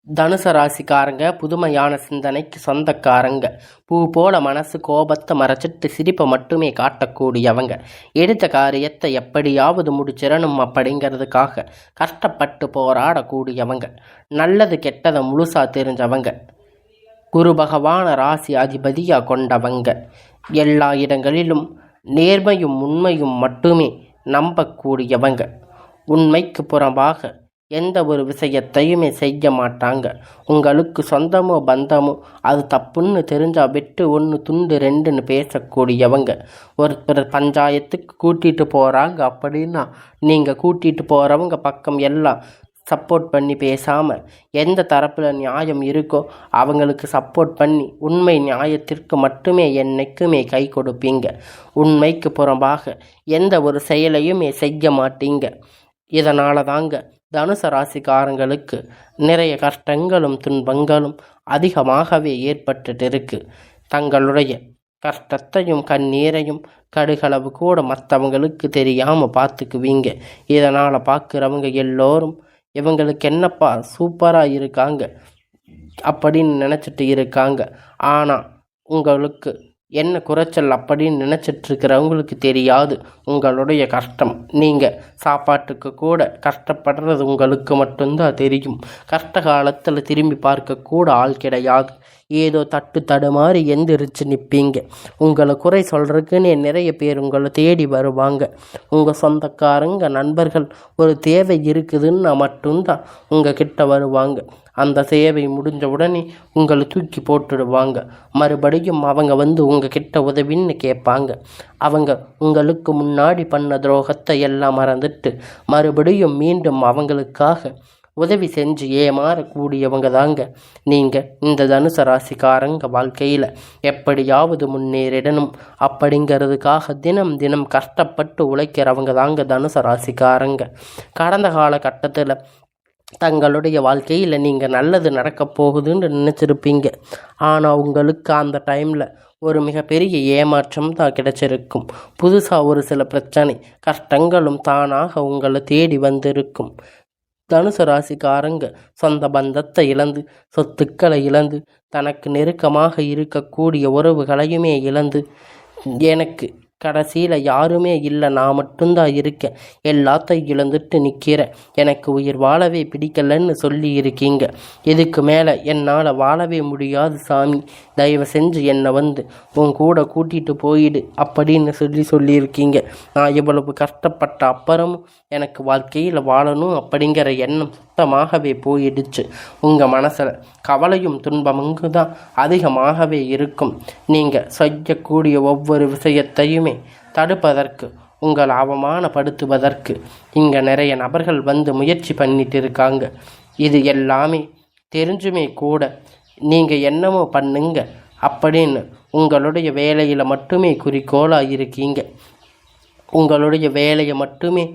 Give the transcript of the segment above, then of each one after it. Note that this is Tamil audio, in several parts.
தனுசு ராசிக்காரங்க புதுமையான சிந்தனைக்கு சொந்தக்காரங்க. பூ போல மனசு கோபத்தை மறைச்சிட்டு சிரிப்பை மட்டுமே காட்டக்கூடியவங்க. எடுத்த காரியத்தை எப்படியாவது முடிச்சிடணும் அப்படிங்கிறதுக்காக கஷ்டப்பட்டு போராடக்கூடியவங்க. நல்லது கெட்டதை முழுசா தெரிஞ்சவங்க. குரு பகவான ராசி அதிபதியாக கொண்டவங்க. எல்லா இடங்களிலும் நேர்மையும் உண்மையும் மட்டுமே நம்பக்கூடியவங்க. உண்மைக்கு புறம்பாக எந்த ஒரு விஷயத்தையுமே செய்ய மாட்டாங்க. உங்களுக்கு சொந்தமோ பந்தமோ அது தப்புன்னு தெரிஞ்சால் வெட்டு 1 துண்டு 2ன்னு பேசக்கூடியவங்க. ஒருத்தர் பஞ்சாயத்துக்கு கூட்டிகிட்டு போகிறாங்க அப்படின்னா நீங்கள் கூட்டிகிட்டு போகிறவங்க பக்கம் எல்லாம் சப்போர்ட் பண்ணி பேசாமல் எந்த தரப்பில் நியாயம் இருக்கோ அவங்களுக்கு சப்போர்ட் பண்ணி உண்மை நியாயத்திற்கு மட்டுமே என்னைக்குமே கை கொடுப்பீங்க. உண்மைக்கு புறம்பாக எந்த ஒரு செயலையுமே செய்ய மாட்டீங்க. இதனால தாங்க தனுசு ராசிக்காரங்களுக்கு நிறைய கஷ்டங்களும் துன்பங்களும் அதிகமாகவே ஏற்பட்டுட்டு இருக்கு. தங்களுடைய கஷ்டத்தையும் கண்ணீரையும் கடுகளவு கூட மற்றவங்களுக்கு தெரியாமல் பார்த்துக்குவீங்க. இதனால் பார்க்குறவங்க எல்லோரும் இவங்களுக்கு என்னப்பா சூப்பராக இருக்காங்க அப்படின்னு நினச்சிட்டு இருக்காங்க. ஆனால் உங்களுக்கு என்ன குறைச்சல் அப்படின்னு நினச்சிட்ருக்கிறவங்களுக்கு தெரியாது உங்களுடைய கஷ்டம். நீங்கள் சாப்பாட்டுக்கு கூட கஷ்டப்படுறது உங்களுக்கு மட்டும்தான் தெரியும். கஷ்ட காலத்தில் திரும்பி பார்க்கக்கூட ஆள் கிடையாது. ஏதோ தட்டு தடுமாறி எந்திரிச்சு நிற்பீங்க. உங்களை குறை சொல்கிறதுக்குன்னே நிறைய பேர் உங்களை தேடி வருவாங்க. உங்கள் சொந்தக்காரங்க நண்பர்கள் ஒரு தேவை இருக்குதுன்னு மட்டும்தான் உங்கள் கிட்ட வருவாங்க. அந்த சேவை முடிஞ்ச உடனே உங்களை தூக்கி போட்டுடுவாங்க. மறுபடியும் அவங்க வந்து உங்கள் கிட்ட உதவின்னு கேட்பாங்க. அவங்க உங்களுக்கு முன்னாடி பண்ண துரோகத்தை எல்லாம் மறந்துட்டு மறுபடியும் மீண்டும் அவங்களுக்காக உதவி செஞ்சு ஏமாறக்கூடியவங்க தாங்க நீங்கள். இந்த தனுசு ராசிக்காரங்க வாழ்க்கையில் எப்படியாவது முன்னேறிடணும் அப்படிங்கிறதுக்காக தினம் தினம் கஷ்டப்பட்டு உழைக்கிறவங்க தாங்க தனுசு ராசிக்காரங்க. கடந்த காலகட்டத்தில் தங்களுடைய வாழ்க்கையில் நீங்கள் நல்லது நடக்க போகுதுன்னு நினச்சிருப்பீங்க. ஆனால் உங்களுக்கு அந்த டைமில் ஒரு மிகப்பெரிய ஏமாற்றம் தான் கிடைச்சிருக்கும். புதுசாக ஒரு சில பிரச்சனை கஷ்டங்களும் தானாக உங்களை தேடி வந்திருக்கும். தனுசு ராசிக்காரங்க சொந்த பந்தத்தை இழந்து சொத்துக்களை இழந்து தனக்கு நெருக்கமாக இருக்கக்கூடிய உறவுகளையுமே இழந்து எனக்கு கடைசியில் யாருமே இல்லை, நான் மட்டும்தான் இருக்கேன், எல்லாத்தையும் இழந்துட்டு நிற்கிறேன், எனக்கு உயிர் வாழவே பிடிக்கலன்னு சொல்லி இருக்கீங்க. இதுக்கு மேலே என்னால் வாழவே முடியாது சாமி, தயவு செஞ்சு என்னை வந்து உன் கூட கூட்டிகிட்டு போயிடு அப்படின்னு சொல்லியிருக்கீங்க. நான் இவ்வளவு கஷ்டப்பட்ட அப்புறமும் எனக்கு வாழ்க்கையில் வாழணும் அப்படிங்கிற எண்ணம் சுத்தமாகவே போயிடுச்சு. உங்கள் மனசில் கவலையும் துன்பமுங்க தான் அதிகமாகவே இருக்கும். நீங்கள் செய்யக்கூடிய ஒவ்வொரு விஷயத்தையுமே தடுப்பதற்கு உங்களை அவமானப்படுத்துவதற்கு இங்கே நிறைய நபர்கள் வந்து முயற்சி பண்ணிட்டு இருக்காங்க. இது எல்லாமே தெரிஞ்சுமே கூட நீங்கள் என்னமோ பண்ணுங்க அப்படின்னு உங்களுடைய வேலையில் மட்டுமே குறிக்கோளாக இருக்கீங்க. உங்களுடைய வேலையை மட்டுமே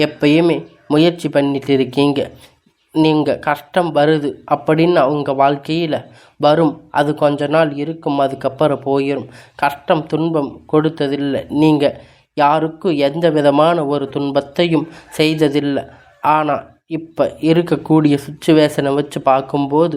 எப்பயுமே முயற்சி பண்ணிட்டு இருக்கீங்க. நீங்கள் கஷ்டம் வருது அப்படின்னு உங்கள் வாழ்க்கையில் வரும், அது கொஞ்ச நாள் இருக்கும், அதுக்கப்புறம் போயிடும். கஷ்டம் துன்பம் கொடுத்ததில்லை, நீங்கள் யாருக்கும் எந்த விதமான ஒரு துன்பத்தையும் செய்ததில்லை. ஆனால் இப்போ இருக்கக்கூடிய சுச்சுவேஷனை வச்சு பார்க்கும்போது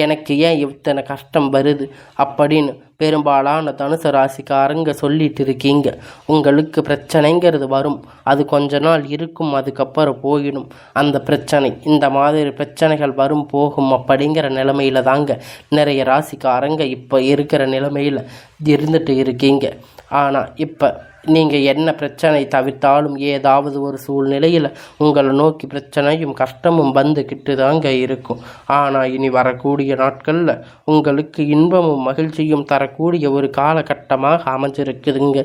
எனக்கு ஏன் இத்தனை கஷ்டம் வருது அப்படின்னு பெரும்பாலான தனுசு ராசிக்காரங்க சொல்லிட்டு இருக்கீங்க. உங்களுக்கு பிரச்சனைங்கிறது வரும், அது கொஞ்ச நாள் இருக்கும், அதுக்கப்புறம் போயிடும். அந்த பிரச்சனை இந்த மாதிரி பிரச்சனைகள் வரும் போகும் அப்படிங்கிற நிலைமையில தாங்க நிறைய ராசிக்காரங்க இப்போ இருக்கிற நிலைமையில் இருந்துட்டு இருக்கீங்க. ஆனால் இப்போ நீங்கள் என்ன பிரச்சனை தவிர்த்தாலும் ஏதாவது ஒரு சூழ்நிலையில் உங்களை நோக்கி பிரச்சனையும் கஷ்டமும் வந்துக்கிட்டு தாங்க இருக்கும். ஆனால் இனி வரக்கூடிய நாட்களில் உங்களுக்கு இன்பமும் மகிழ்ச்சியும் தரக்கூடிய ஒரு காலகட்டமாக அமைஞ்சிருக்குதுங்க.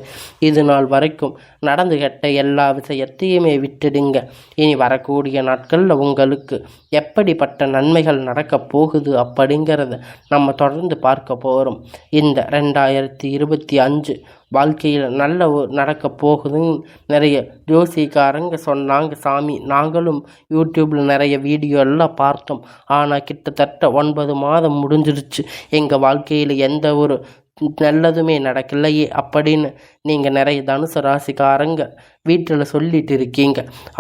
இது நாள் வரைக்கும் நடந்து கெட்ட எல்லா விஷயத்தையுமே விட்டுடுங்க. இனி வரக்கூடிய நாட்களில் உங்களுக்கு எப்படிப்பட்ட நன்மைகள் நடக்கப் போகுது அப்படிங்கிறத நம்ம தொடர்ந்து பார்க்க போகிறோம். இந்த 2025 வாழ்க்கையில் நல்ல நடக்க போகுதுன்னு நிறைய ஜோசிக்காரங்க சொன்னாங்க சாமி. நாங்களும் யூடியூப்பில் நிறைய வீடியோ எல்லாம் பார்த்தோம். ஆனால் கிட்டத்தட்ட 9 மாதம் முடிஞ்சிருச்சு. எங்கள் வாழ்க்கையில் எந்த ஒரு நல்லதுமே நடக்கலையே அப்படின்னு நீங்கள் நிறைய தனுசு ராசிக்காரங்க வீட்டில் சொல்லிட்டு இருக்கீங்க.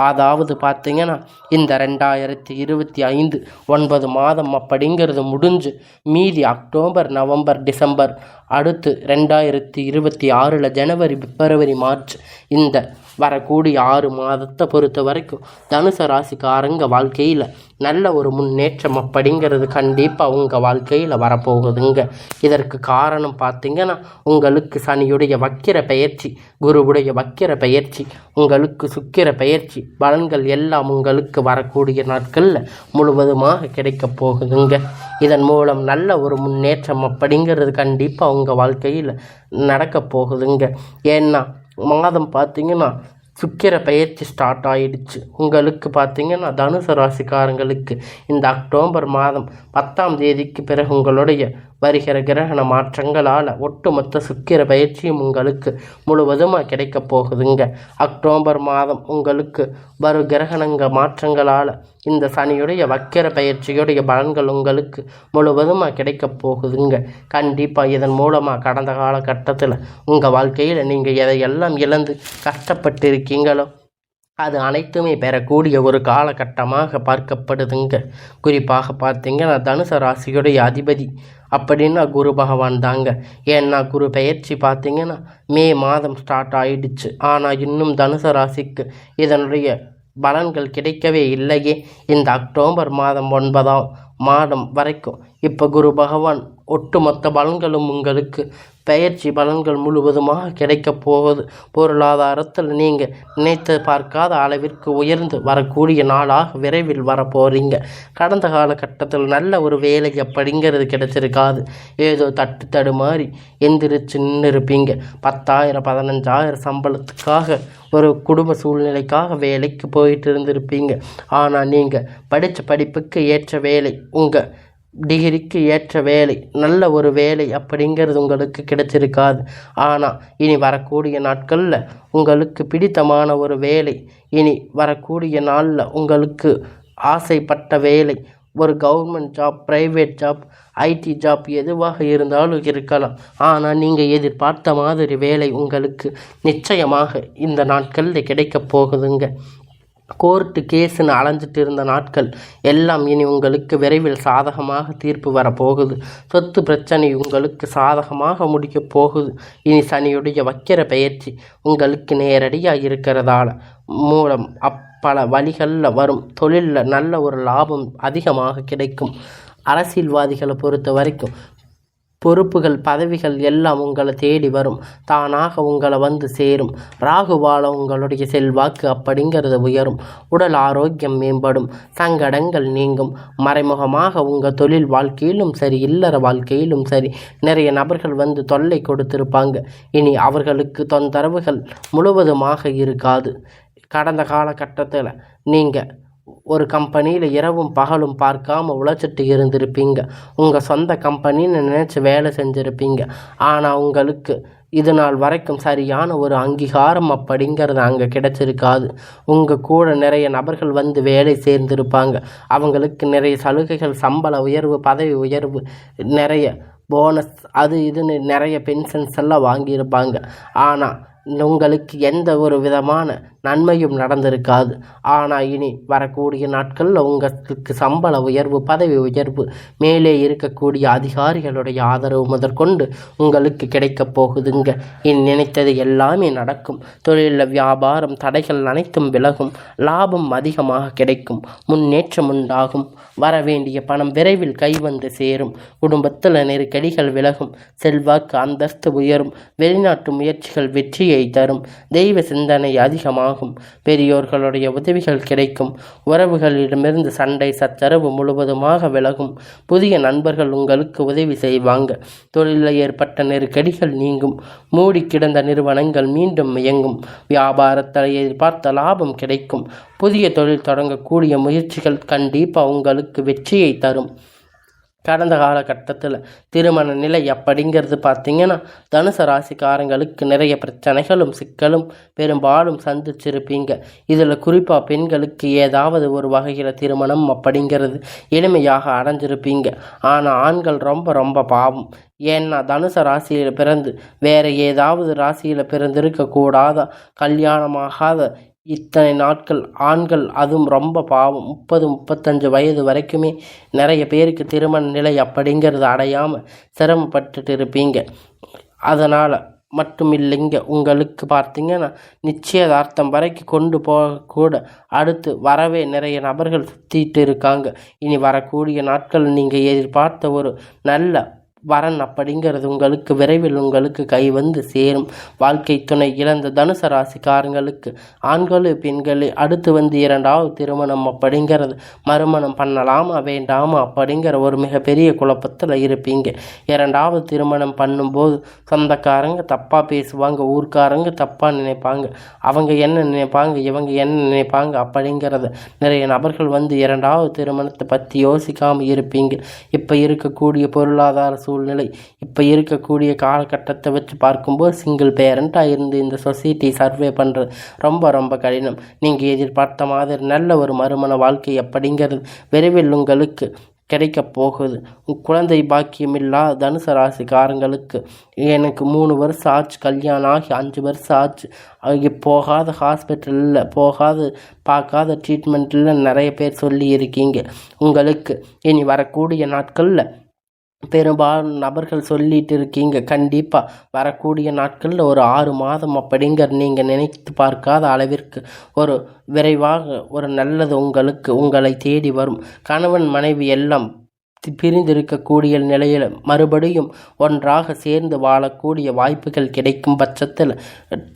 அதாவது பார்த்தீங்கன்னா இந்த 2025 9 மாதம் அப்படிங்கிறது முடிஞ்சு மீதி அக்டோபர், நவம்பர், டிசம்பர், அடுத்து 2026 ஜனவரி, பிப்ரவரி, மார்ச் இந்த வரக்கூடிய 6 மாதத்தை பொறுத்த வரைக்கும் தனுசு ராசிக்காரங்க வாழ்க்கையில் நல்ல ஒரு முன்னேற்றம் அப்படிங்கிறது கண்டிப்பாக உங்கள் வாழ்க்கையில் வரப்போகுதுங்க. இதற்கு காரணம் பார்த்தீங்கன்னா உங்களுக்கு சனியுடைய வக்கிர பெயர்ச்சி, குருவுடைய வக்கிர பெயர்ச்சி, உங்களுக்கு சுக்கிர பெயர்ச்சி பலன்கள் எல்லாம் உங்களுக்கு வரக்கூடிய நாட்களில் முழுவதுமாக கிடைக்கப் போகுதுங்க. இதன் மூலம் நல்ல ஒரு முன்னேற்றம் அப்படிங்கிறது கண்டிப்பாக உங்கள் வாழ்க்கையில் நடக்கப் போகுதுங்க. ஏன்னா மாதம் பார்த்தீங்கன்னா சுக்கிர பெயர்ச்சி ஸ்டார்ட் ஆகிடுச்சு. உங்களுக்கு பார்த்தீங்கன்னா தனுசு ராசிக்காரங்களுக்கு இந்த அக்டோபர் மாதம் 10ஆம் தேதிக்கு பிறகு உங்களுடைய வருகிற கிரகண மாற்றங்களால் ஒட்டுமொத்த சுக்கிர பயிற்சியும் உங்களுக்கு முழுவதுமாக கிடைக்கப் போகுதுங்க. அக்டோபர் மாதம் உங்களுக்கு வரும் கிரகணங்க மாற்றங்களால் இந்த சனியுடைய வக்கிர பயிற்சியுடைய பலன்கள் உங்களுக்கு முழுவதுமாக கிடைக்கப் போகுதுங்க. கண்டிப்பாக இதன் மூலமாக கடந்த காலகட்டத்தில் உங்கள் வாழ்க்கையில் நீங்கள் எதையெல்லாம் இழந்து கஷ்டப்பட்டு இருக்கீங்களோ அது அனைத்துமே பெறக்கூடிய ஒரு காலகட்டமாக பார்க்கப்படுதுங்க. குறிப்பாக பார்த்தீங்கன்னா தனுசு ராசியுடைய அதிபதி அப்படின்னா குரு பகவான் தாங்க. ஏன்னா குரு பெயர்ச்சி பார்த்தீங்கன்னா மே மாதம் ஸ்டார்ட் ஆகிடுச்சு. ஆனால் இன்னும் தனுசு ராசிக்கு இதனுடைய பலன்கள் கிடைக்கவே இல்லையே. இந்த அக்டோபர் மாதம் 9ஆம் மாதம் வரைக்கும் இப்போ குரு பகவான் ஒட்டுமொத்த பலன்களும் உங்களுக்கு பெயர்ச்சி பலன்கள் முழுவதுமாக கிடைக்கப் போகுது. பொருளாதாரத்தில் நீங்கள் நினைத்து பார்க்காத அளவிற்கு உயர்ந்து வரக்கூடிய நாளாக விரைவில் வரப்போகிறீங்க. கடந்த காலகட்டத்தில் நல்ல ஒரு வேலை அப்படிங்கிறது கிடைச்சிருக்காது. ஏதோ தட்டு மாதிரி எந்திரிச்சு நின்று இருப்பீங்க. 10,000 15,000 சம்பளத்துக்காக ஒரு குடும்ப சூழ்நிலைக்காக வேலைக்கு போயிட்டு இருந்திருப்பீங்க. ஆனால் நீங்கள் படித்த படிப்புக்கு ஏற்ற வேலை, உங்கள் டிகிரிக்கு ஏற்ற வேலை, நல்ல ஒரு வேலை அப்படிங்கிறது உங்களுக்கு கிடைச்சிருக்காது. ஆனால் இனி வரக்கூடிய நாட்களில் உங்களுக்கு பிடித்தமான ஒரு வேலை, இனி வரக்கூடிய நாளில் உங்களுக்கு ஆசைப்பட்ட வேலை, ஒரு government job, private job, IT job எதுவாக இருந்தாலும் இருக்கலாம். ஆனால் நீங்கள் எதிர்பார்த்த மாதிரி வேலை உங்களுக்கு நிச்சயமாக இந்த நாட்களில் கிடைக்கப் போகுதுங்க. கோர்ட்டு கேஸுன்னு அலைஞ்சிட்டு இருந்த நாட்கள் எல்லாம் இனி உங்களுக்கு விரைவில் சாதகமாக தீர்ப்பு வரப்போகுது. சொத்து பிரச்சனை உங்களுக்கு சாதகமாக முடிக்கப் போகுது. இனி சனியுடைய வக்கிர பெயர்ச்சி உங்களுக்கு நேரடியாக இருக்கிறதால மூலம் பல வழிகளில் வரும் தொழிலில் நல்ல ஒரு லாபம் அதிகமாக கிடைக்கும். அரசியல்வாதிகளை பொறுத்த வரைக்கும் பொறுப்புகள், பதவிகள் எல்லாம் உங்களை தேடி வரும். தானாக உங்களை வந்து சேரும். ராகுவால உங்களுடைய செல்வாக்கு அப்படிங்கிறது உயரும். உடல் ஆரோக்கியம் மேம்படும். சங்கடங்கள் நீங்கும். மறைமுகமாக உங்கள் தொழில் வாழ்க்கையிலும் சரி, இல்லற வாழ்க்கையிலும் சரி நிறைய நபர்கள் வந்து தொல்லை கொடுத்திருப்பாங்க. இனி அவர்களுக்கு தொந்தரவுகள் முழுவதுமாக இருக்காது. கடந்த காலகட்டத்தில் நீங்கள் ஒரு கம்பெனியில் இரவும் பகலும் பார்க்காம உழைச்சிட்டு இருந்திருப்பீங்க. உங்கள் சொந்த கம்பெனின்னு நினச்சி வேலை செஞ்சுருப்பீங்க. ஆனால் உங்களுக்கு இது நாள் வரைக்கும் சரியான ஒரு அங்கீகாரம் அப்படிங்கிறது அங்கே கிடைச்சிருக்காது. உங்கள் கூட நிறைய நபர்கள் வந்து வேலை சேர்ந்திருப்பாங்க. அவங்களுக்கு நிறைய சலுகைகள், சம்பள உயர்வு, பதவி உயர்வு, நிறைய போனஸ், அது இதுன்னு நிறைய பென்ஷன்ஸ் எல்லாம் வாங்கியிருப்பாங்க. ஆனால் உங்களுக்கு எந்த ஒரு விதமான நன்மையும் நடந்திருக்காது. ஆனால் இனி வரக்கூடிய நாட்களில் உங்களுக்கு சம்பள உயர்வு, பதவி உயர்வு, மேலே இருக்கக்கூடிய அதிகாரிகளுடைய ஆதரவு முதற்கொண்டு உங்களுக்கு கிடைக்கப் போகுதுங்க. இனி நினைத்தது எல்லாமே நடக்கும். தொழிலில் வியாபாரம் தடைகள் அனைத்தும் விலகும். லாபம் அதிகமாக கிடைக்கும். முன்னேற்றம் உண்டாகும். வரவேண்டிய பணம் விரைவில் கைவந்து சேரும். குடும்பத்தில் நெருக்கடிகள் விலகும். செல்வாக்கு, அந்தஸ்து உயரும். வெளிநாட்டு முயற்சிகள் வெற்றியை தரும். தெய்வ சிந்தனை அதிகமாகும். பெரியோர்களுடைய உதவிகள் கிடைக்கும். உறவுகளிடமிருந்து சண்டை சச்சரவு முழுவதுமாக விலகும். புதிய நண்பர்கள் உங்களுக்கு உதவி செய்வாங்க. தொழிலில் ஏற்பட்ட நெருக்கடிகள் நீங்கும். மூடி கிடந்த நிறுவனங்கள் மீண்டும் இயங்கும். வியாபாரத்தில் எதிர்பார்த்த லாபம் கிடைக்கும். புதிய தொழில் தொடங்கக்கூடிய முயற்சிகள் கண்டிப்பாக உங்களுக்கு வெற்றியை தரும். கடந்த காலகட்டத்தில் திருமண நிலை அப்படிங்கிறது பார்த்திங்கன்னா தனுசு ராசிக்காரங்களுக்கு நிறைய பிரச்சனைகளும் சிக்கலும் பெரும்பாலும் சந்திச்சிருப்பீங்க. இதில் குறிப்பாக பெண்களுக்கு ஏதாவது ஒரு வகையில் திருமணம் அப்படிங்கிறது எளிமையாக அடைஞ்சிருப்பீங்க. ஆனால் ஆண்கள் ரொம்ப ரொம்ப பாவம். ஏன்னா தனுசு ராசியில் பிறந்து வேறு ஏதாவது ராசியில் பிறந்திருக்கக்கூடாத கல்யாணமாகாத இத்தனை நாட்கள் ஆண்கள், அதுவும் ரொம்ப பாவம் 30-35 வயது வரைக்குமே நிறைய பேருக்கு திருமண நிலை அப்படிங்கிறது அடையாமல் சிரமப்பட்டுட்டு இருப்பீங்க. அதனால் மட்டும் இல்லைங்க, உங்களுக்கு பார்த்திங்கன்னா நிச்சயதார்த்தம் வரைக்கும் கொண்டு போகக்கூட அடுத்து வரவே நிறைய நபர்கள் சுற்றிட்டு இருக்காங்க. இனி வரக்கூடிய நாட்கள் நீங்கள் எதிர்பார்த்த ஒரு நல்ல வரன் அப்படிங்கிறது உங்களுக்கு விரைவில் உங்களுக்கு கை வந்து சேரும். வாழ்க்கை துணை இழந்த தனுசு ராசிக்காரங்களுக்கு ஆண்களு பெண்களே அடுத்து வந்து 2வது திருமணம் அப்படிங்கிறது மறுமணம் பண்ணலாமா வேண்டாமா அப்படிங்கிற ஒரு மிகப்பெரிய குழப்பத்தில் இருப்பீங்க. 2வது திருமணம் பண்ணும்போது சொந்தக்காரங்க தப்பாக பேசுவாங்க, ஊர்க்காரங்க தப்பாக நினைப்பாங்க, அவங்க என்ன நினைப்பாங்க இவங்க என்ன நினைப்பாங்க அப்படிங்கிறத நிறைய நபர்கள் வந்து 2வது திருமணத்தை பற்றி யோசிக்காமல் இருப்பீங்க. இப்போ இருக்கக்கூடிய பொருளாதார சூழ்நிலை, இப்போ இருக்கக்கூடிய காலகட்டத்தை வச்சு பார்க்கும்போது சிங்கிள் பேரண்ட்டாக இருந்து இந்த சொசைட்டி சர்வே பண்ணுறது ரொம்ப ரொம்ப கடினம். நீங்கள் எதிர்பார்த்த மாதிரி நல்ல ஒரு மறுமண வாழ்க்கை அப்படிங்கிறது விரைவில் உங்களுக்கு கிடைக்க போகுது. குழந்தை பாக்கியமில்லாத தனுசு ராசிக்காரங்களுக்கு எனக்கு 3 வருஷம் ஆச்சு, கல்யாணம் ஆகி 5 வருஷம் ஆச்சு, போகாத ஹாஸ்பிட்டலில் போகாத பார்க்காத ட்ரீட்மெண்ட்டில் நிறைய பேர் சொல்லி இருக்கீங்க. உங்களுக்கு இனி வரக்கூடிய நாட்களில் பெரும்பாலும் நபர்கள் சொல்லிட்டு இருக்கீங்க. கண்டிப்பாக வரக்கூடிய நாட்களில் ஒரு 6 மாதம் அப்படிங்கிற நீங்கள் நினைத்து பார்க்காத அளவிற்கு ஒரு விரைவாக ஒரு நல்லது உங்களை தேடி வரும். கணவன் மனைவி எல்லாம் பிரிந்திருக்கக்கூடிய நிலையில் மறுபடியும் ஒன்றாக சேர்ந்து வாழக்கூடிய வாய்ப்புகள் கிடைக்கும் பட்சத்தில்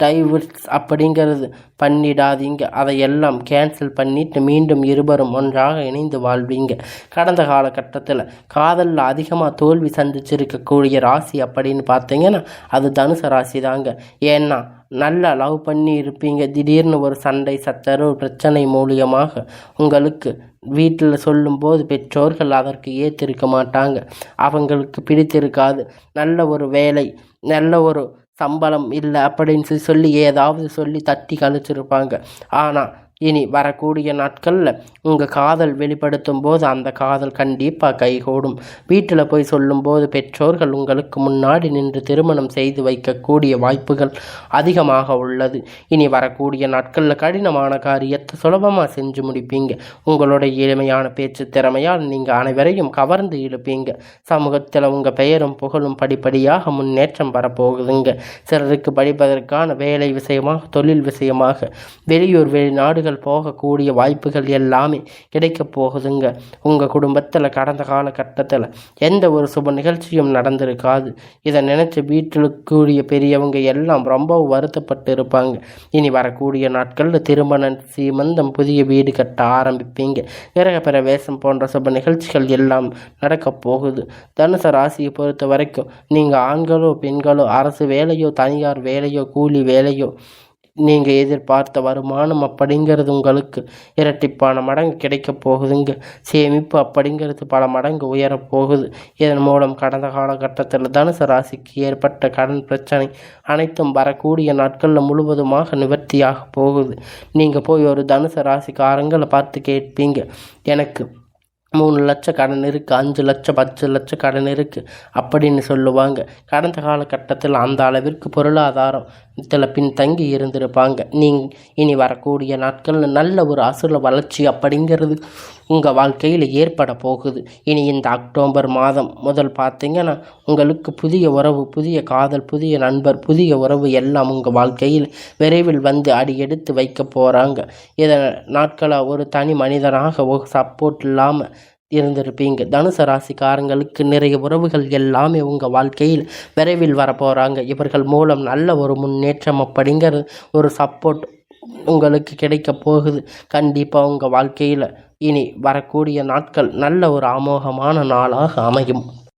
டைவர்ஸ் அப்படிங்கிறது பண்ணிடாதீங்க. அதையெல்லாம் கேன்சல் பண்ணிட்டு மீண்டும் இருவரும் ஒன்றாக இணைந்து வாழ்வீங்க. கடந்த காலகட்டத்தில் காதலில் அதிகமாக தோல்வி சந்திச்சிருக்கக்கூடிய ராசி அப்படின்னு பார்த்தீங்கன்னா அது தனுசு ராசி தாங்க. ஏன்னா நல்லா லவ் பண்ணி இருப்பீங்க, திடீர்னு ஒரு சண்டை சச்சரவு பிரச்சனை மூலியமாக உங்களுக்கு வீட்டில் சொல்லும்போது பெற்றோர்கள் அதற்கு ஏற்றிருக்க மாட்டாங்க, அவங்களுக்கு பிடித்திருக்காது. நல்ல ஒரு வேலை, நல்ல ஒரு சம்பளம் இல்லை அப்படின்னு சொல்லி ஏதாவது சொல்லி தட்டி கழிச்சிருப்பாங்க. ஆனால் இனி வரக்கூடிய நாட்களில் உங்கள் காதல் வெளிப்படுத்தும் போது அந்த காதல் கண்டிப்பாக கைகூடும். வீட்டில் போய் சொல்லும்போது பெற்றோர்கள் உங்களுக்கு முன்னாடி நின்று திருமணம் செய்து வைக்கக்கூடிய வாய்ப்புகள் அதிகமாக உள்ளது. இனி வரக்கூடிய நாட்களில் கடினமான காரியத்தை சுலபமாக செஞ்சு முடிப்பீங்க. உங்களுடைய எளிமையான பேச்சு திறமையால் நீங்கள் அனைவரையும் கவர்ந்து இழுப்பீங்க. சமூகத்தில் உங்கள் பெயரும் புகழும் படிப்படியாக முன்னேற்றம் வரப்போகுதுங்க. சிலருக்கு படிப்பதற்கான வேலை விஷயமாக, தொழில் விஷயமாக வெளியூர் வெளிநாடுகள் போகக்கூடிய வாய்ப்புகள் எல்லாமே கிடைக்க போகுதுங்க. உங்கள் குடும்பத்தில் கடந்த காலகட்டத்தில் எந்த ஒரு சுப நிகழ்ச்சியும் நடந்திருக்காது. இதை நினைச்சு வீட்டில் கூடிய பெரியவங்க எல்லாம் ரொம்ப வருத்தப்பட்டு இருப்பாங்க. இனி வரக்கூடிய நாட்களில் திருமணம், சீமந்தம், புதிய வீடு கட்ட ஆரம்பிப்பீங்க. கிரக பிரவேசம் போன்ற சுப நிகழ்ச்சிகள் எல்லாம் நடக்க போகுது. தனுசு ராசியை பொறுத்த வரைக்கும் நீங்கள் ஆண்களோ பெண்களோ அரசு வேலையோ தனியார் வேலையோ கூலி வேலையோ நீங்கள் எதிர்பார்த்த வருமானம் அப்படிங்கிறது உங்களுக்கு இரட்டிப்பான மடங்கு கிடைக்க போகுதுங்க. சேமிப்பு அப்படிங்கிறது பல மடங்கு உயரப்போகுது. இதன் மூலம் கடந்த காலகட்டத்தில் தனுசு ராசிக்கு ஏற்பட்ட கடன் பிரச்சனை அனைத்தும் வரக்கூடிய நாட்களில் முழுவதுமாக நிவர்த்தியாக போகுது. நீங்கள் போய் ஒரு தனுசு ராசிக்காரங்களை பார்த்து கேட்பீங்க, எனக்கு 3 லட்சம் கடன் இருக்குது, 5 லட்சம் 10 லட்சம் கடன் இருக்குது அப்படின்னு சொல்லுவாங்க. கடந்த காலகட்டத்தில் அந்த அளவிற்கு பொருளாதாரம் பின்தங்கி இருந்திருப்பாங்க. இனி வரக்கூடிய நாட்களில் நல்ல ஒரு அசுர வளர்ச்சி அப்படிங்கிறது உங்கள் வாழ்க்கையில் ஏற்பட போகுது. இனி இந்த அக்டோபர் மாதம் முதல் பார்த்தீங்கன்னா உங்களுக்கு புதிய உறவு, புதிய காதல், புதிய நண்பர், புதிய உறவு எல்லாம் உங்கள் வாழ்க்கையில் விரைவில் வந்து அடியெடுத்து வைக்க போகிறாங்க. இதை நாட்களாக ஒரு தனி மனிதனாக ஒரு சப்போர்ட் இல்லாமல் இருந்திருப்பீங்க. தனுசு ராசிக்காரங்களுக்கு நிறைய உறவுகள் எல்லாமே உங்கள் வாழ்க்கையில் விரைவில் வரப்போகிறாங்க. இவர்கள் மூலம் நல்ல ஒரு முன்னேற்றம் அப்படிங்கிற ஒரு சப்போர்ட் உங்களுக்கு கிடைக்க போகுது. கண்டிப்பாக உங்கள் வாழ்க்கையில் இனி வரக்கூடிய நாட்கள் நல்ல ஒரு அமோகமான நாளாக அமையும்.